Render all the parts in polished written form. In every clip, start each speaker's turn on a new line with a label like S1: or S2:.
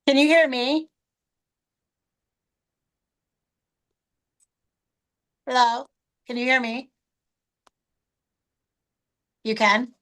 S1: Can you hear me? Hello? Can you hear me? You can.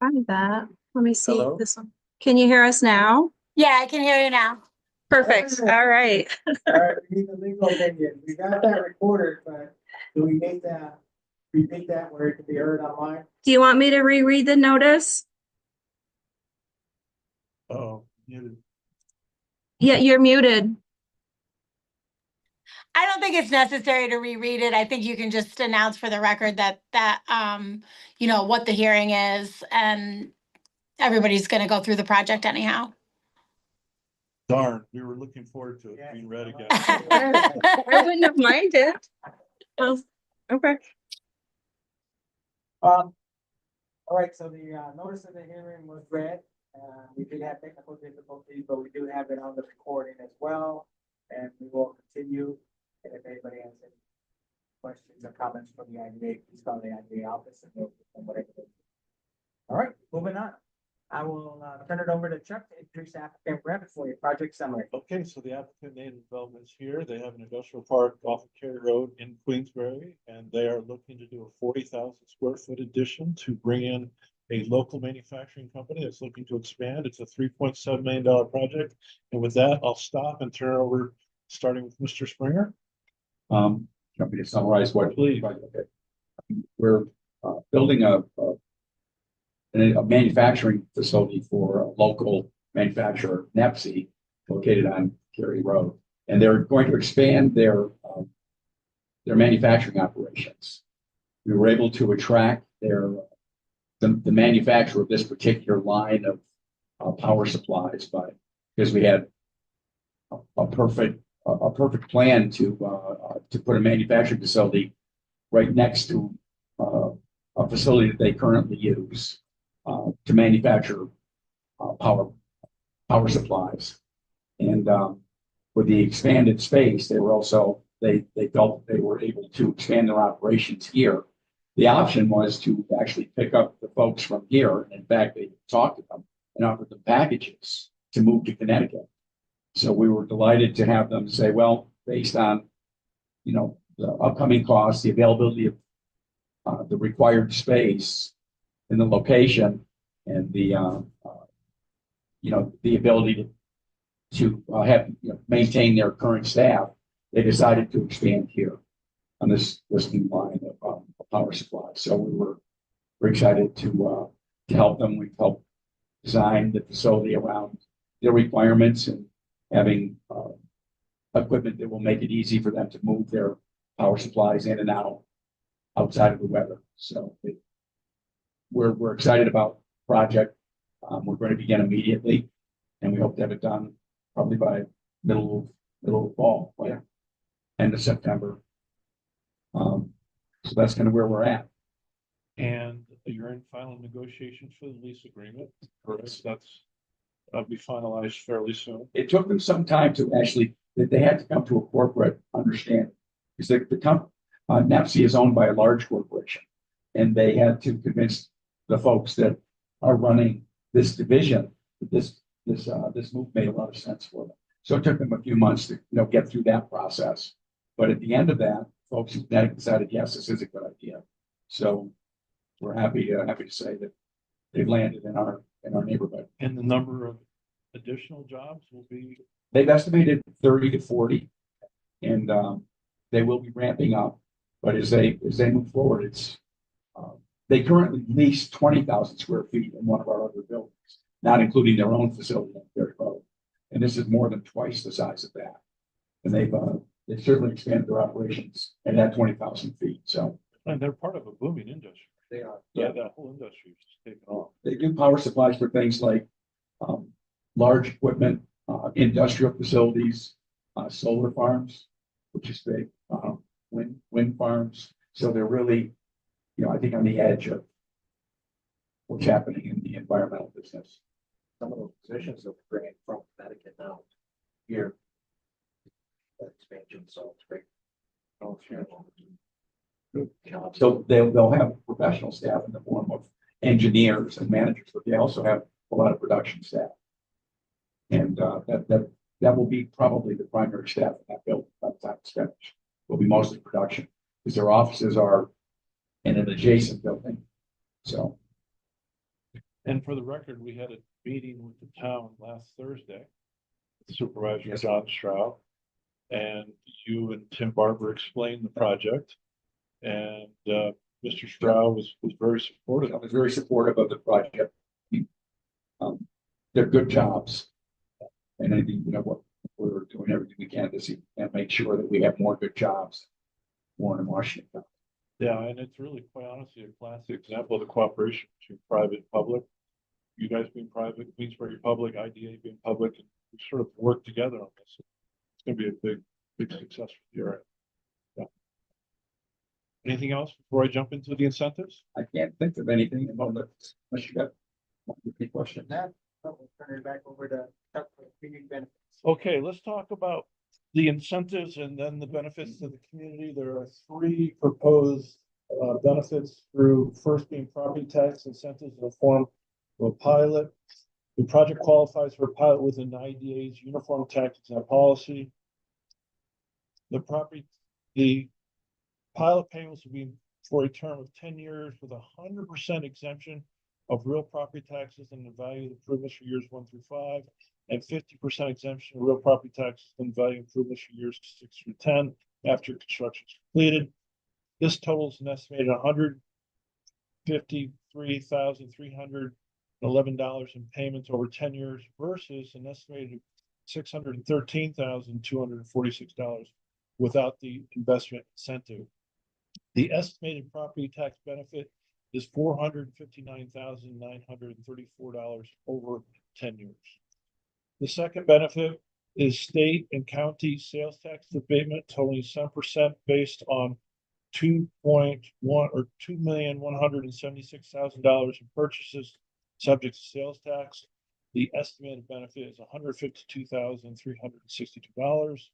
S2: Try that. Let me see
S3: Hello?
S2: this one. Can you hear us now?
S1: Yeah, I can hear you now.
S2: Perfect. All right.
S3: All right, we need the legal opinion. We got that recorded, but do we need to repeat that where it can be heard online?
S2: Do you want me to reread the notice?
S3: Oh,
S2: Yeah, you're muted.
S1: I don't think it's necessary to reread it. I think you can just announce for the record that what the hearing is, and everybody's going to go through the project anyhow.
S4: Darn, we were looking forward to it
S3: Yeah.
S4: being read again.
S2: I wouldn't have minded. Well, okay.
S3: All right, so the notice of the hearing was read. We did have technical difficulties, but we do have it on the recording as well. And we will continue. And if anybody has any questions or comments from the IDA, please call the IDA office and whatever. All right, moving on. I will turn it over to Chuck to introduce the applicant rep for your project summary.
S4: Okay, so the applicant named developments here, they have an industrial park off of Cary Road in Queensbury, and they are looking to do a 40,000 square foot addition to bring in a local manufacturing company that's looking to expand. It's a $3.7 million project. And with that, I'll stop and turn it over, starting with Mr. Springer.
S5: Want me to summarize what?
S4: Please.
S5: Okay. We're building a manufacturing facility for a local manufacturer, Nepsi, located on Cary Road, and they're going to expand their manufacturing operations. We were able to attract the manufacturer of this particular line of power supplies because we had a perfect plan to put a manufacturing facility right next to a facility that they currently use to manufacture power supplies. And with the expanded space, they felt they were able to expand their operations here. The option was to actually pick up the folks from here. In fact, they talked to them and offered them packages to move to Connecticut. So we were delighted to have them say, well, based on, the upcoming costs, the availability of the required space and the location and the ability to have maintain their current staff, they decided to expand here on this new line of power supply. So we're excited to help them. We've helped design the facility around their requirements and having equipment that will make it easy for them to move their power supplies in and out outside of the weather. So we're excited about the project. We're going to begin immediately, and we hope to have it done probably by middle of fall, end of September. So that's kind of where we're at.
S4: And you're in final negotiations for the lease agreement, correct? That'll be finalized fairly soon.
S5: It took them some time to actually, that they had to come to a corporate understanding. Because NAPSI is owned by a large corporation, and they had to convince the folks that are running this division that this move made a lot of sense for them. So it took them a few months to, get through that process. But at the end of that, folks decided, yes, this is a good idea. So we're happy to say that they've landed in our neighborhood.
S4: And the number of additional jobs will be,
S5: They've estimated 30 to 40, and they will be ramping up. But as they move forward, it's they currently lease 20,000 square feet in one of our other buildings, not including their own facility on Ferry Road. And this is more than twice the size of that. And they've certainly expanded their operations at that 20,000 feet. So
S4: and they're part of a booming industry.
S5: they are.
S4: Yeah, that whole industry is just taking off.
S5: They do power supplies for things like large equipment, industrial facilities, solar farms, which is big, wind farms. So they're really, I think on the edge of what's happening in the environmental business.
S6: Some of those positions that we're bringing from Connecticut now here. That expansion, so it's great. Oh, sure. Good job.
S5: So they'll have professional staff in the form of engineers and managers, but they also have a lot of production staff. And that will be probably the primary staff in that building by the time it's finished. Will be mostly production because their offices are in an adjacent building. So
S4: And for the record, we had a meeting with the town last Thursday. Supervisor
S5: Yes.
S4: John Stroud. And you and Tim Barber explained the project. And Mr. Stroud was very supportive.
S5: I was very supportive of the project. They're good jobs. And I think, what we're doing everything we can to see and make sure that we have more good jobs. More in Washington.
S4: Yeah, and it's really quite honestly a classic example of the cooperation between private and public. You guys being private, Queensbury Public, IDA being public, and we sort of work together on this. It's gonna be a big success for the area. Yeah. Anything else before I jump into the incentives?
S5: I can't think of anything unless you got any question.
S3: That, we'll turn it back over to Chuck for the community benefits.
S4: Okay, let's talk about the incentives and then the benefits to the community. There are three proposed benefits through first being property tax incentives in the form of a pilot. The project qualifies for a pilot within IDA's uniform tax exempt policy. The pilot payments will be for a term of 10 years with 100% exemption of real property taxes and the value of improvements for years 1 through 5, and 50% exemption of real property taxes and value improvements for years 6 through 10 after construction is completed. This totals an estimated $153,311 in payments over 10 years versus an estimated $613,246 without the investment incentive. The estimated property tax benefit is $459,934 over 10 years. The second benefit is state and county sales tax abatement totaling 7% based on $2,176,000 in purchases subject to sales tax. The estimated benefit is $152,362.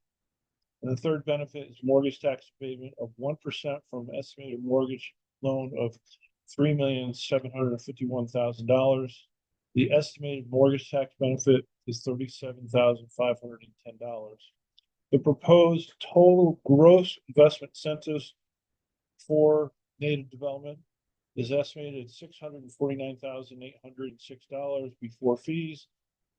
S4: And the third benefit is mortgage tax abatement of 1% from estimated mortgage loan of $3,751,000. The estimated mortgage tax benefit is $37,510. The proposed total gross investment incentives for native development is estimated at $649,806 before fees.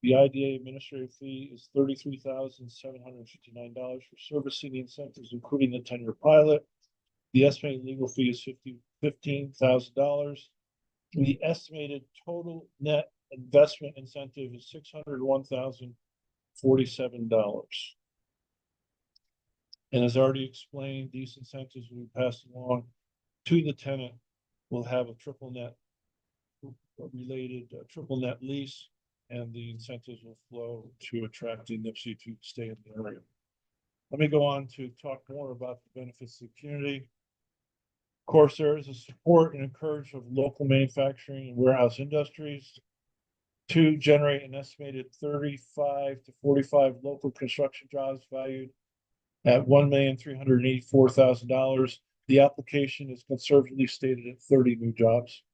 S4: The IDA administrative fee is $33,759 for servicing the incentives, including the 10-year pilot. The estimated legal fee is $15,000. The estimated total net investment incentive is $601,047. And as already explained, these incentives will be passed along to the tenant. Will have a triple net related triple net lease, and the incentives will flow to attracting NIPSI to stay in the area. Let me go on to talk more about the benefits to the community. Of course, there is a support and encourage of local manufacturing and warehouse industries to generate an estimated 35 to 45 local construction jobs valued at $1,384,000. The application is conservatively stated at 30 new jobs.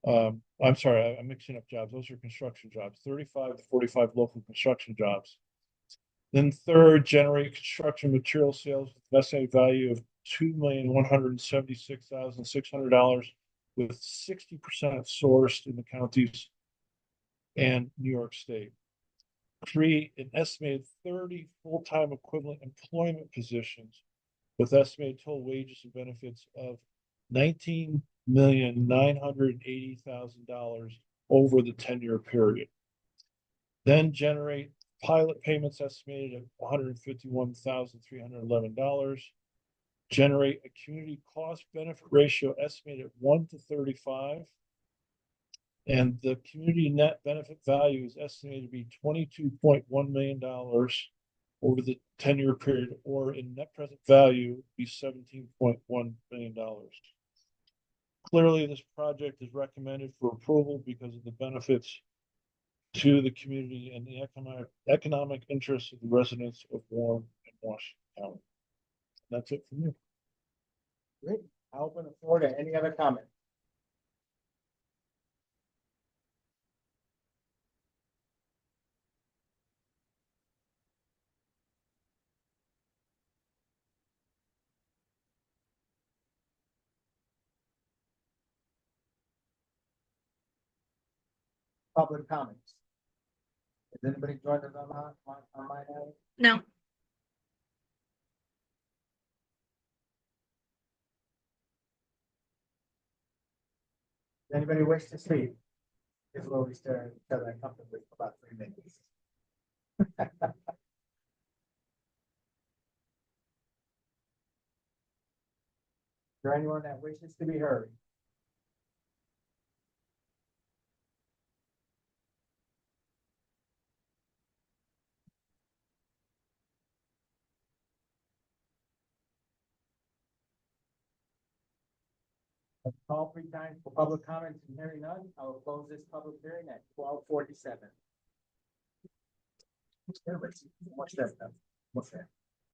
S4: I'm sorry, I'm mixing up jobs. Those are construction jobs, 35 to 45 local construction jobs. Then third, generate construction material sales with an estimated value of $2,176,600 with 60% sourced in the counties and New York State. Create an estimated 30 full-time equivalent employment positions with estimated total wages and benefits of $19,980,000 over the 10-year period. Then generate pilot payments estimated at $151,311. Generate a community cost benefit ratio estimated at 1 to 35. And the community net benefit value is estimated to be $22.1 million over the 10-year period, or in net present value be $17.1 million. Clearly, this project is recommended for approval because of the benefits to the community and the economic interests of the residents of Warren and Washington County. That's it for me.
S3: Great. I'll open the floor to any other comment. Public comments. Has anybody joined us on my end?
S2: No.
S3: Does anybody wish to speak? Is where we stare at each other comfortably for about 3 minutes. Is there anyone that wishes to be heard? I've called 3 times for public comments and hearing none. I will close this public hearing at 12:47. What's that? What's that?